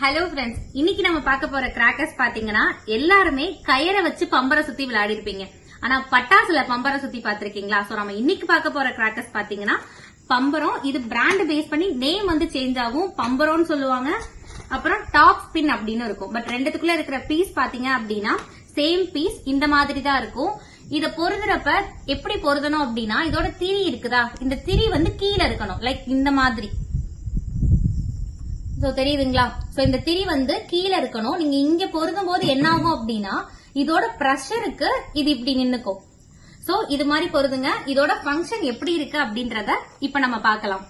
Hello friends, இன்னைக்கு நம்ம பார்க்க போற கிராக்கர்ஸ் பாத்தீங்கன்னா எல்லாருமே கயிறை வச்சு பம்பரை சுத்தி விளையாடி இருப்பீங்க. ஆனா பட்டாசுல பம்பரை சுத்தி பாத்திருக்கீங்களா? சோ நம்ம இன்னைக்கு பார்க்க போற கிராக்கர்ஸ் பாத்தீங்கன்னா பம்பரம். இது பிராண்ட் பேஸ் பண்ணி நேம் வந்து சேஞ்ச் ஆகும். பம்பரம்னு சொல்லுவாங்க, அப்புறம் டாப் ஸ்பின் அப்படின்னு இருக்கும். பட் ரெண்டுத்துக்குள்ள இருக்கிற பீஸ் பாத்தீங்க அப்படின்னா சேம் பீஸ் இந்த மாதிரி தான் இருக்கும். இத பொருதுறப்ப எப்படி பொருதணும் அப்படின்னா, இதோட திரி இருக்குதா, இந்த திரி வந்து கீழே இருக்கணும், லைக் இந்த மாதிரி. சோ தெரியுதுங்களா? சோ இந்த திரி வந்து கீழே இருக்கணும். நீங்க இங்க பொருந்தும் போது என்ன ஆகும் அப்படின்னா, இதோட பிரஷருக்கு இது இப்படி நின்னுக்கும். சோ இது மாதிரி பொருதுங்க. இதோட ஃபங்க்ஷன் எப்படி இருக்கு அப்படின்றத இப்ப நம்ம பார்க்கலாம்.